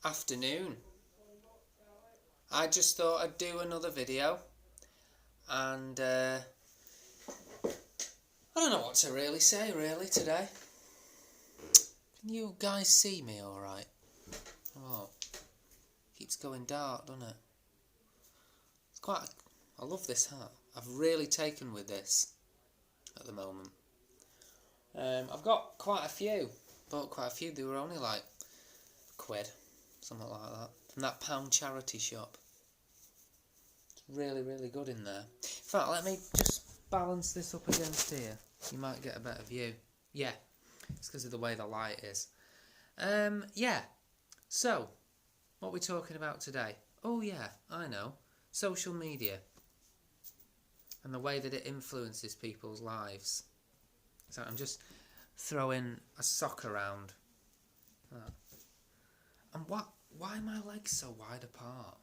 afternoon. I just thought I'd do another video, and I don't know what to really say today. Can you guys see me alright? Oh, keeps going dark, doesn't it? I love this hat. I've really taken with this at the moment. I've got quite a few. Bought quite a few. They were only like £1, something like that, from that pound charity shop. It's really, really good in there. In fact, let me just balance this up against here. You might get a better view. Yeah, it's because of the way the light is. Yeah. So, what are we talking about today? Oh yeah, I know. Social media. And the way that it influences people's lives. So I'm just throwing a sock around. And why are my legs so wide apart?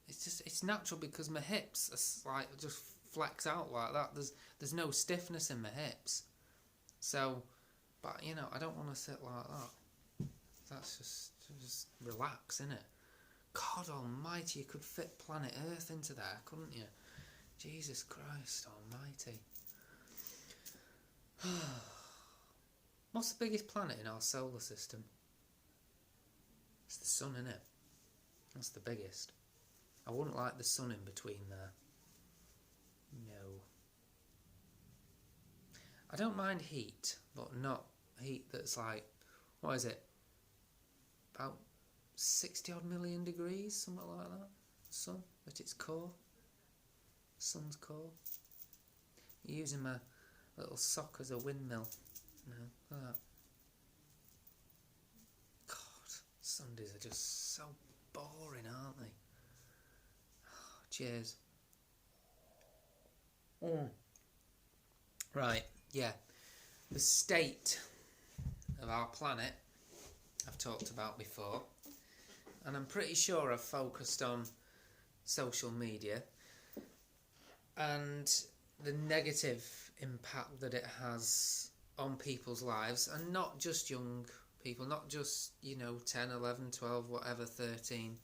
It's natural because my hips are like just flex out like that. There's no stiffness in my hips. So, but you know, I don't want to sit like that. That's just relax, innit? God almighty, you could fit planet Earth into there, couldn't you? Jesus Christ almighty. What's the biggest planet in our solar system? It's the sun, innit? That's the biggest. I wouldn't like the sun in between there. No. I don't mind heat, but not heat that's like, what is it? About 60 odd million degrees, something like that. Sun at its core. Sun's core. Using my little sock as a windmill. No, look at that. God, Sundays are just so boring, aren't they? Oh, cheers. Right, yeah. The state of our planet I've talked about before, and I'm pretty sure I've focused on social media and the negative impact that it has on people's lives, and not just young people, not just, 10, 11, 12, whatever, 13.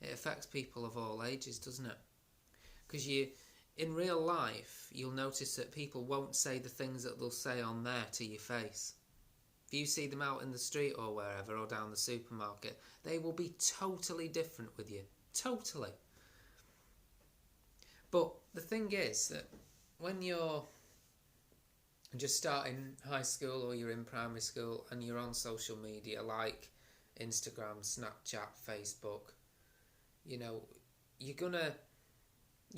It affects people of all ages, doesn't it? Because in real life, you'll notice that people won't say the things that they'll say on there to your face. If you see them out in the street or wherever, or down the supermarket, they will be totally different with you. Totally. But the thing is that when you're just starting high school or you're in primary school and you're on social media like Instagram, Snapchat, Facebook, you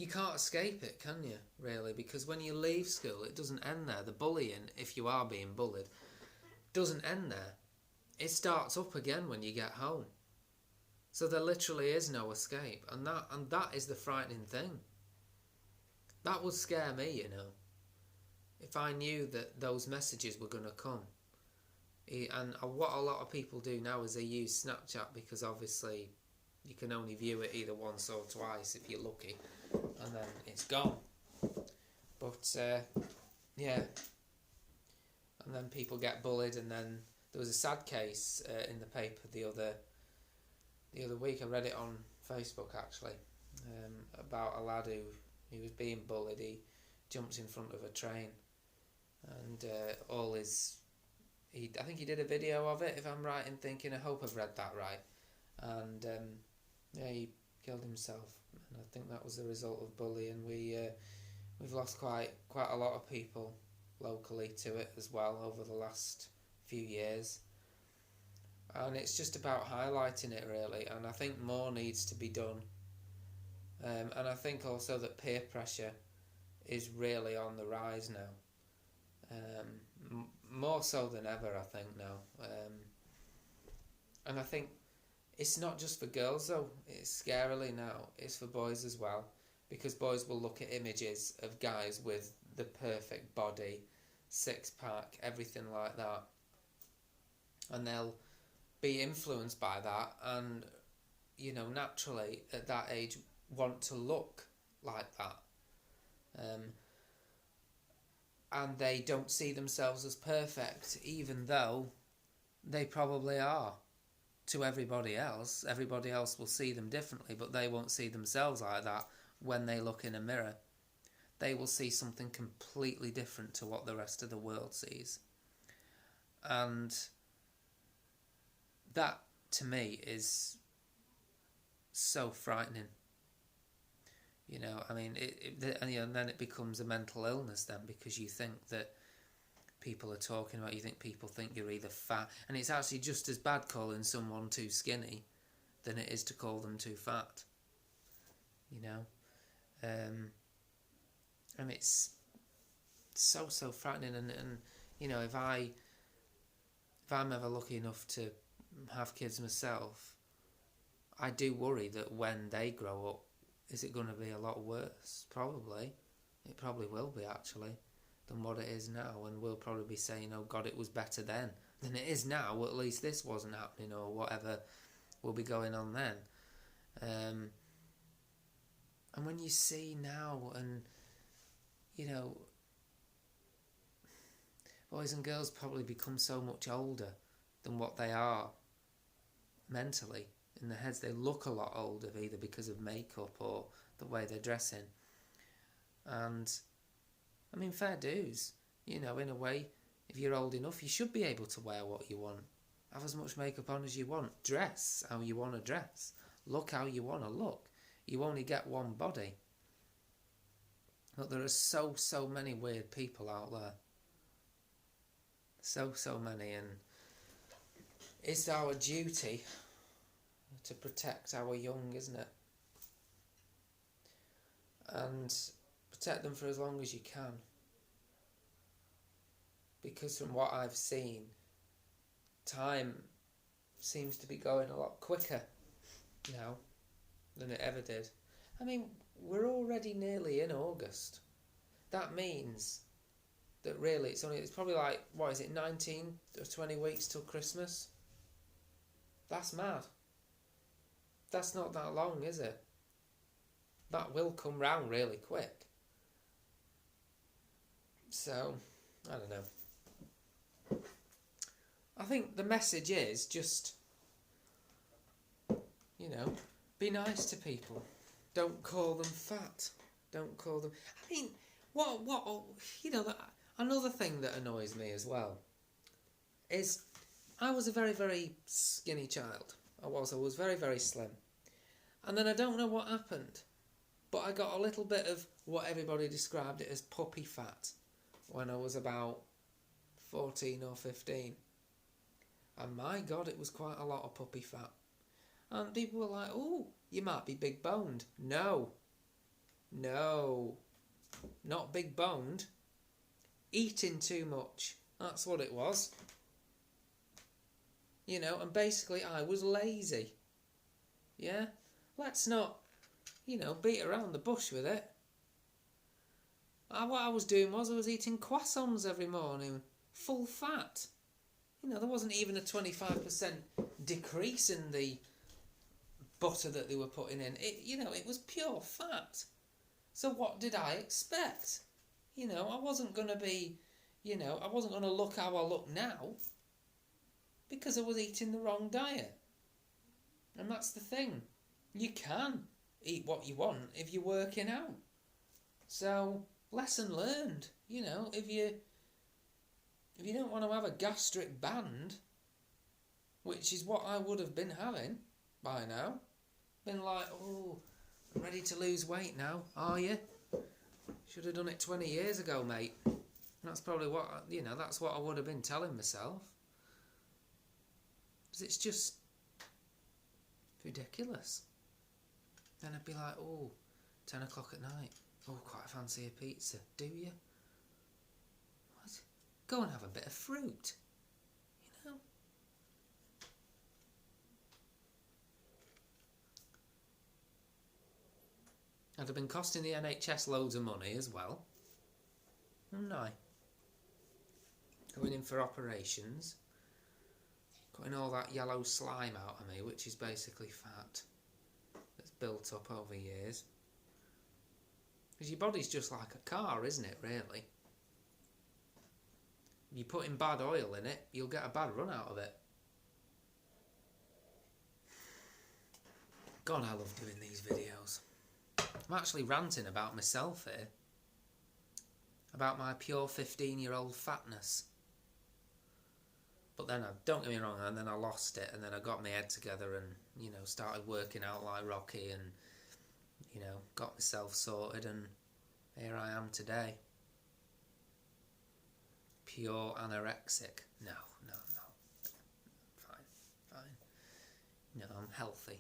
can't escape it, can you, really? Because when you leave school, it doesn't end there. The bullying, if you are being bullied, doesn't end there. It starts up again when you get home. So there literally is no escape, and that is the frightening thing. That would scare me, if I knew that those messages were going to come. And what a lot of people do now is they use Snapchat because obviously you can only view it either once or twice if you're lucky, and then it's gone. But yeah, and then people get bullied, and then there was a sad case in the paper the other week. I read it on Facebook actually, about a lad who was being bullied. He jumped in front of a train, and I think he did a video of it, if I'm right in thinking. I hope I've read that right. And he killed himself, and I think that was the result of bullying. We've lost quite a lot of people locally to it as well over the last few years, and it's just about highlighting it really, and I think more needs to be done. And I think also that peer pressure is really on the rise now, more so than ever, I think now. And I think it's not just for girls though, it's scarily now, it's for boys as well, because boys will look at images of guys with the perfect body, six-pack, everything like that, and they'll be influenced by that, and naturally at that age want to look like that, and they don't see themselves as perfect, even though they probably are. to everybody else. Everybody else will see them differently, but they won't see themselves like that when they look in a mirror. They will see something completely different to what the rest of the world sees. And that, to me, is so frightening. You know, I mean, and then it becomes a mental illness then, because you think that people are talking about, you think people think you're either fat, and it's actually just as bad calling someone too skinny than it is to call them too fat. You know, and it's so frightening. And you know, if I'm ever lucky enough to have kids myself, I do worry that when they grow up, is it going to be a lot worse? Probably. It probably will be, actually, than what it is now. And we'll probably be saying, oh God, it was better then than it is now. Well, at least this wasn't happening, or whatever will be going on then. And when you see now, and, you know, boys and girls probably become so much older than what they are mentally. In their heads, they look a lot older, either because of makeup or the way they're dressing. And, I mean, fair dues. You know, in a way, if you're old enough, you should be able to wear what you want. Have as much makeup on as you want. Dress how you want to dress. Look how you want to look. You only get one body. But there are so many weird people out there. So many. And it's our duty to protect our young, isn't it? And protect them for as long as you can. Because from what I've seen, time seems to be going a lot quicker now than it ever did. I mean, we're already nearly in August. That means that really it's probably like, 19 or 20 weeks till Christmas? That's mad. That's not that long, is it? That will come round really quick. So, I don't know. I think the message is just, you know, be nice to people. Don't call them fat. Don't call them... I mean, you know, another thing that annoys me as well is I was a very, very skinny child. I was very, very slim. And then I don't know what happened, but I got a little bit of what everybody described it as puppy fat when I was about 14 or 15. And my God, it was quite a lot of puppy fat. And people were like, oh, you might be big boned. No, not big boned. Eating too much. That's what it was. You know, and basically I was lazy. Yeah? Let's not, you know, beat around the bush with it. What I was doing was I was eating croissants every morning, full fat. You know, there wasn't even a 25% decrease in the butter that they were putting in. It was pure fat. So what did I expect? You know, I wasn't going to look how I look now, because I was eating the wrong diet. And that's the thing. You can eat what you want if you're working out. So, lesson learned. You know, if you don't want to have a gastric band, which is what I would have been having by now, been like, oh, I'm ready to lose weight now, are you? Should have done it 20 years ago, mate. That's probably what, that's what I would have been telling myself. Because it's just ridiculous. Then I'd be like, oh, 10 o'clock at night. Oh, quite fancy a pizza. Do you? What? Go and have a bit of fruit. You know? I'd have been costing the NHS loads of money as well. Wouldn't I? Going in for operations. Cutting all that yellow slime out of me, which is basically fat. That's built up over years. Because your body's just like a car, isn't it, really? If you put in bad oil in it, you'll get a bad run out of it. God, I love doing these videos. I'm actually ranting about myself here. About my pure 15-year-old fatness. But then, don't get me wrong, and then I lost it, and then I got my head together and, you know, started working out like Rocky and, you know, got myself sorted, and here I am today. Pure anorexic. No. Fine. No, I'm healthy.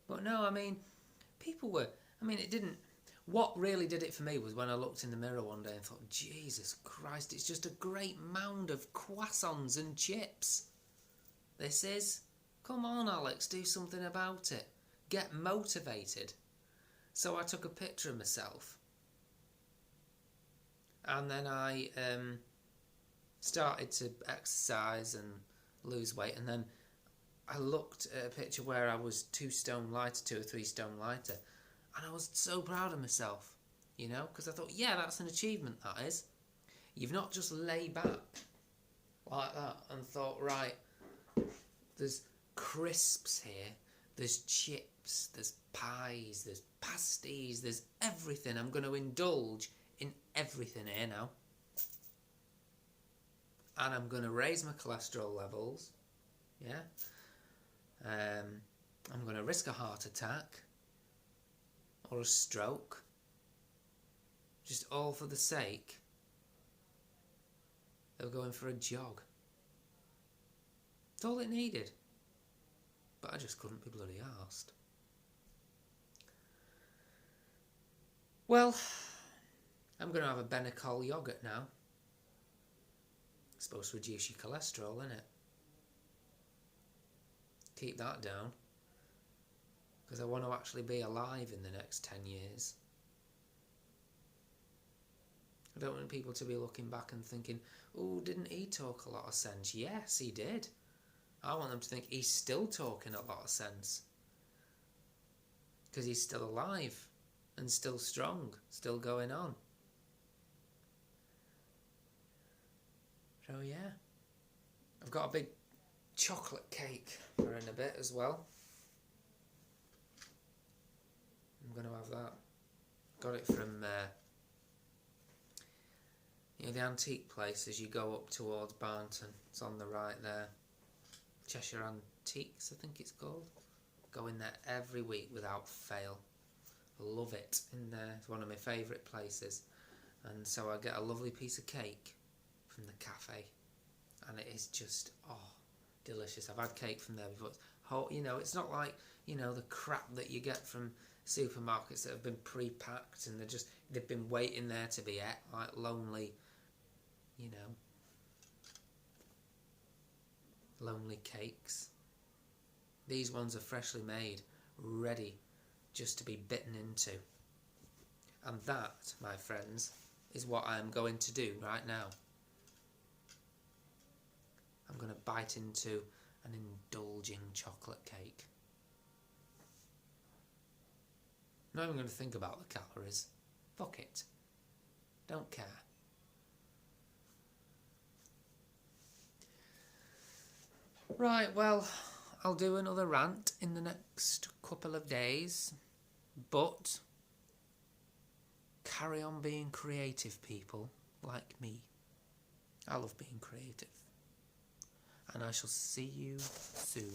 But no, I mean, people were, I mean, it didn't, what really did it for me was when I looked in the mirror one day and thought, Jesus Christ, it's just a great mound of croissants and chips. This is. Come on, Alex, do something about it. Get motivated. So I took a picture of myself. And then I started to exercise and lose weight. And then I looked at a picture where I was 2 stone lighter, 2 or 3 stone lighter. And I was so proud of myself, you know, because I thought, yeah, that's an achievement, that is. You've not just lay back like that and thought, right, there's crisps here, there's chips, there's pies, there's pasties, there's everything. I'm going to indulge in everything here now. And I'm going to raise my cholesterol levels, yeah. I'm going to risk a heart attack. Or a stroke, just all for the sake of going for a jog. That's all it needed. But I just couldn't be bloody arsed. Well, I'm going to have a Benecol yoghurt now. It's supposed to reduce your cholesterol, isn't it? Keep that down. Because I want to actually be alive in the next 10 years. I don't want people to be looking back and thinking, oh, didn't he talk a lot of sense? Yes, he did. I want them to think he's still talking a lot of sense. Because he's still alive and still strong, still going on. So yeah, I've got a big chocolate cake for in a bit as well. I'm going to have that. Got it from you know, the antique place as you go up towards Barnton. It's on the right there. Cheshire Antiques, I think it's called. Go in there every week without fail. Love it in there. It's one of my favourite places. And so I get a lovely piece of cake from the cafe. And it is just, delicious. I've had cake from there before. It's hot, you know, it's not like, you know, the crap that you get from supermarkets that have been pre-packed and they've been waiting there to be ate, like lonely, you know, lonely cakes. These ones are freshly made, ready just to be bitten into. And that, my friends, is what I am going to do right now. I'm going to bite into an indulging chocolate cake. I'm not even going to think about the calories. Fuck it. Don't care. Right, well, I'll do another rant in the next couple of days. But carry on being creative, people like me. I love being creative. And I shall see you soon.